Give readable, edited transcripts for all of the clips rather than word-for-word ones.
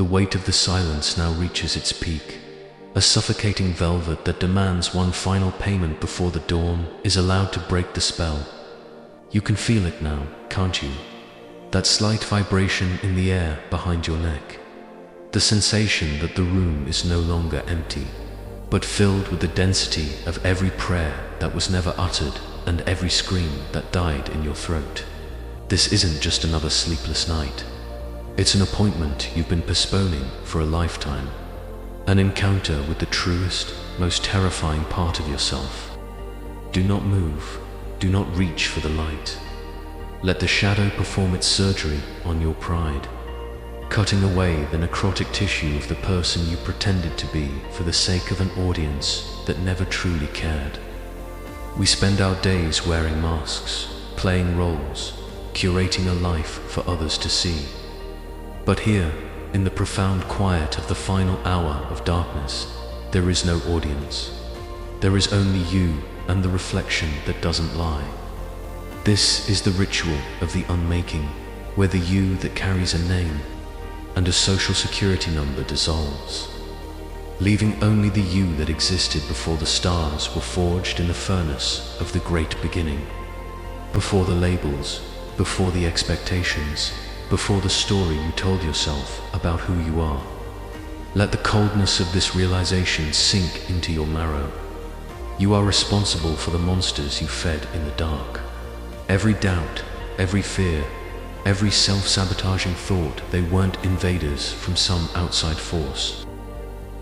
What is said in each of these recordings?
The weight of the silence now reaches its peak. A suffocating velvet that demands one final payment before the dawn is allowed to break the spell. You can feel it now, can't you? That slight vibration in the air behind your neck. The sensation that the room is no longer empty, but filled with the density of every prayer that was never uttered and every scream that died in your throat. This isn't just another sleepless night. It's an appointment you've been postponing for a lifetime. An encounter with the truest, most terrifying part of yourself. Do not move. Do not reach for the light. Let the shadow perform its surgery on your pride, cutting away the necrotic tissue of the person you pretended to be for the sake of an audience that never truly cared. We spend our days wearing masks, playing roles, curating a life for others to see. But here, in the profound quiet of the final hour of darkness, there is no audience. There is only you and the reflection that doesn't lie. This is the ritual of the unmaking, where the you that carries a name and a social security number dissolves, leaving only the you that existed before the stars were forged in the furnace of the great beginning. Before the labels, before the expectations, before the story you told yourself about who you are. Let the coldness of this realization sink into your marrow. You are responsible for the monsters you fed in the dark. Every doubt, every fear, every self-sabotaging thought, they weren't invaders from some outside force.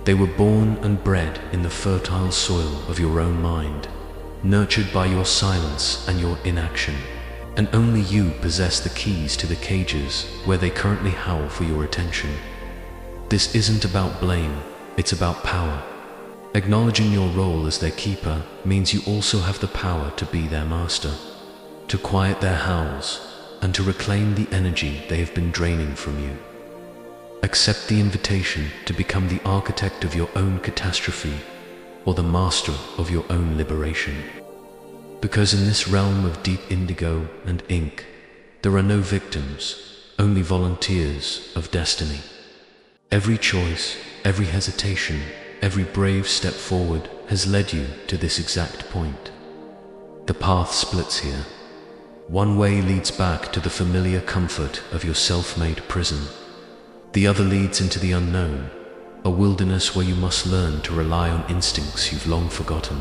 They were born and bred in the fertile soil of your own mind, nurtured by your silence and your inaction. And only you possess the keys to the cages where they currently howl for your attention. This isn't about blame, it's about power. Acknowledging your role as their keeper means you also have the power to be their master, to quiet their howls, and to reclaim the energy they have been draining from you. Accept the invitation to become the architect of your own catastrophe, or the master of your own liberation. Because in this realm of deep indigo and ink, there are no victims, only volunteers of destiny. Every choice, every hesitation, every brave step forward has led you to this exact point. The path splits here. One way leads back to the familiar comfort of your self-made prison. The other leads into the unknown, a wilderness where you must learn to rely on instincts you've long forgotten.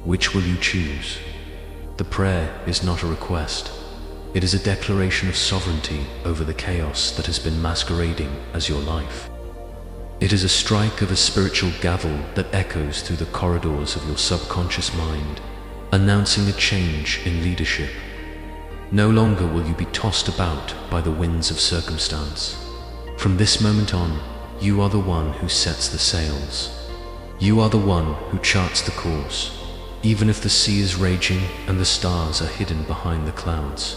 Which will you choose? The prayer is not a request. It is a declaration of sovereignty over the chaos that has been masquerading as your life. It is a strike of a spiritual gavel that echoes through the corridors of your subconscious mind, announcing a change in leadership. No longer will you be tossed about by the winds of circumstance. From this moment on, you are the one who sets the sails. You are the one who charts the course, even if the sea is raging and the stars are hidden behind the clouds.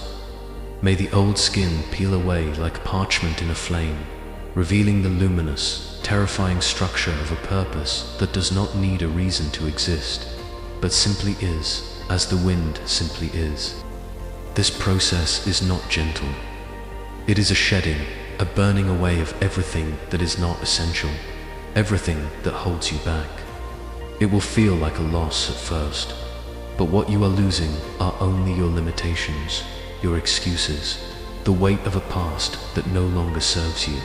May the old skin peel away like parchment in a flame, revealing the luminous, terrifying structure of a purpose that does not need a reason to exist, but simply is, as the wind simply is. This process is not gentle. It is a shedding, a burning away of everything that is not essential, everything that holds you back. It will feel like a loss at first, but what you are losing are only your limitations, your excuses, the weight of a past that no longer serves you.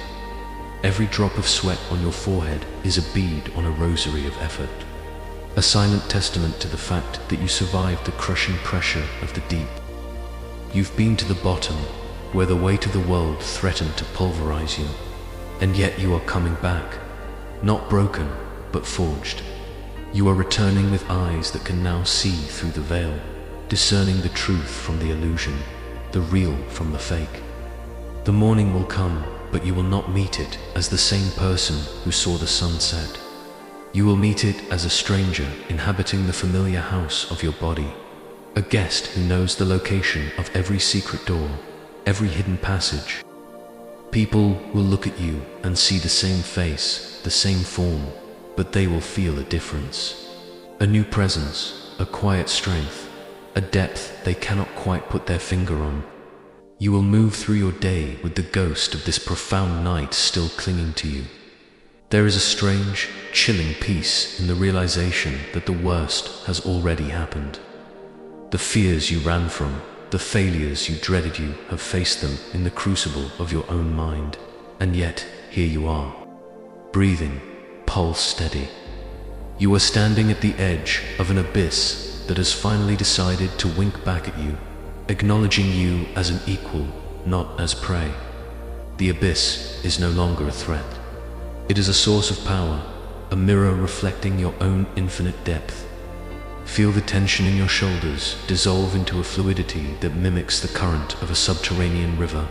Every drop of sweat on your forehead is a bead on a rosary of effort, a silent testament to the fact that you survived the crushing pressure of the deep. You've been to the bottom, where the weight of the world threatened to pulverize you, and yet you are coming back, not broken, but forged. You are returning with eyes that can now see through the veil, discerning the truth from the illusion, the real from the fake. The morning will come, but you will not meet it as the same person who saw the sunset. You will meet it as a stranger inhabiting the familiar house of your body, a guest who knows the location of every secret door, every hidden passage. People will look at you and see the same face, the same form, but they will feel a difference. A new presence, a quiet strength, a depth they cannot quite put their finger on. You will move through your day with the ghost of this profound night still clinging to you. There is a strange, chilling peace in the realization that the worst has already happened. The fears you ran from, the failures you dreaded, you have faced them in the crucible of your own mind. And yet, here you are, breathing, pulse steady. You are standing at the edge of an abyss that has finally decided to wink back at you, acknowledging you as an equal, not as prey. The abyss is no longer a threat. It is a source of power, a mirror reflecting your own infinite depth. Feel the tension in your shoulders dissolve into a fluidity that mimics the current of a subterranean river,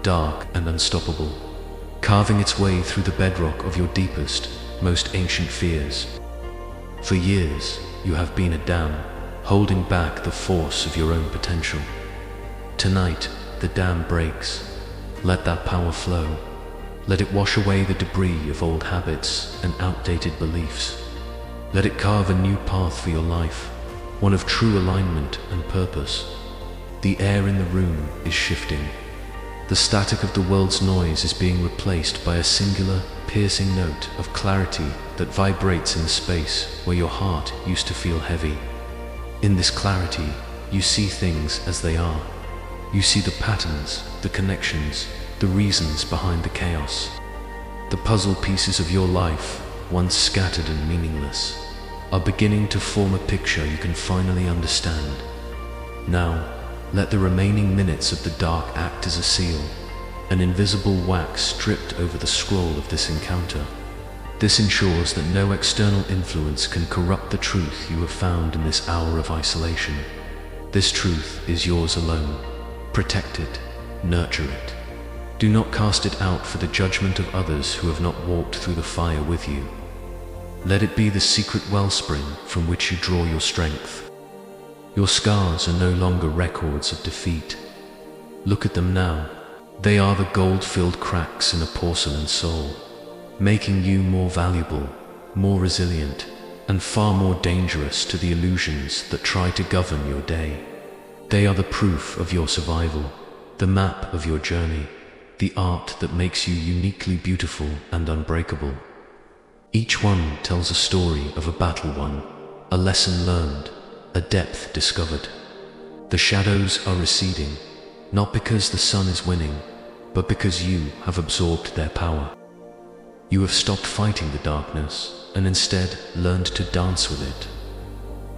dark and unstoppable, carving its way through the bedrock of your deepest, most ancient fears. For years, you have been a dam, holding back the force of your own potential. Tonight, the dam breaks. Let that power flow. Let it wash away the debris of old habits and outdated beliefs. Let it carve a new path for your life, one of true alignment and purpose. The air in the room is shifting. The static of the world's noise is being replaced by a singular, piercing note of clarity that vibrates in the space where your heart used to feel heavy. In this clarity, you see things as they are. You see the patterns, the connections, the reasons behind the chaos. The puzzle pieces of your life, once scattered and meaningless, are beginning to form a picture you can finally understand. Now, let the remaining minutes of the dark act as a seal, an invisible wax stripped over the scroll of this encounter. This ensures that no external influence can corrupt the truth you have found in this hour of isolation. This truth is yours alone. Protect it, nurture it. Do not cast it out for the judgment of others who have not walked through the fire with you. Let it be the secret wellspring from which you draw your strength. Your scars are no longer records of defeat. Look at them now. They are the gold-filled cracks in a porcelain soul, making you more valuable, more resilient, and far more dangerous to the illusions that try to govern your day. They are the proof of your survival, the map of your journey, the art that makes you uniquely beautiful and unbreakable. Each one tells a story of a battle won, a lesson learned, a depth discovered. The shadows are receding, not because the sun is winning, but because you have absorbed their power. You have stopped fighting the darkness and instead learned to dance with it.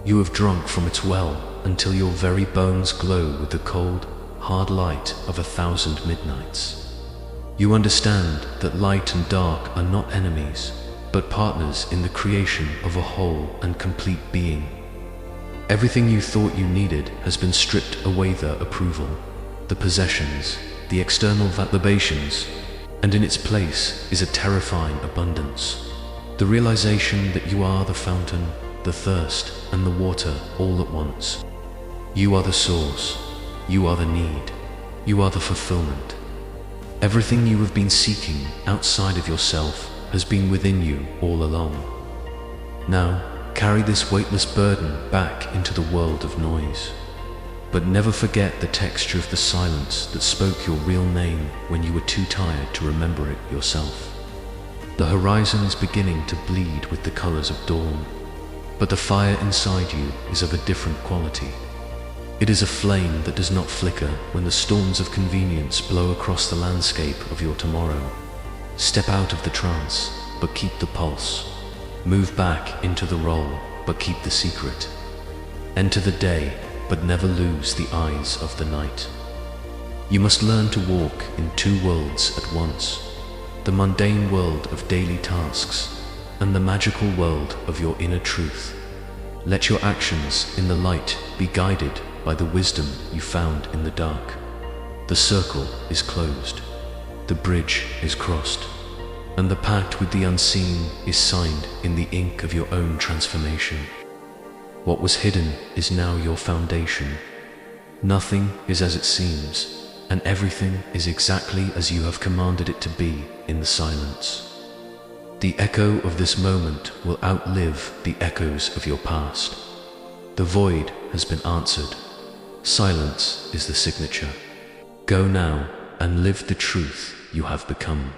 You have drunk from its well until your very bones glow with the cold, hard light of 1,000 midnights. You understand that light and dark are not enemies, but partners in the creation of a whole and complete being. Everything you thought you needed has been stripped away, the approval, the possessions, the external libations, and in its place is a terrifying abundance. The realization that you are the fountain, the thirst, and the water all at once. You are the source, you are the need, you are the fulfillment. Everything you have been seeking outside of yourself has been within you all along. Now, carry this weightless burden back into the world of noise. But never forget the texture of the silence that spoke your real name when you were too tired to remember it yourself. The horizon is beginning to bleed with the colors of dawn, but the fire inside you is of a different quality. It is a flame that does not flicker when the storms of convenience blow across the landscape of your tomorrow. Step out of the trance, but keep the pulse. Move back into the role, but keep the secret. Enter the day, but never lose the eyes of the night. You must learn to walk in two worlds at once, the mundane world of daily tasks and the magical world of your inner truth. Let your actions in the light be guided by the wisdom you found in the dark. The circle is closed, the bridge is crossed, and the pact with the unseen is signed in the ink of your own transformation. What was hidden is now your foundation. Nothing is as it seems, and everything is exactly as you have commanded it to be in the silence. The echo of this moment will outlive the echoes of your past. The void has been answered. Silence is the signature. Go now and live the truth you have become.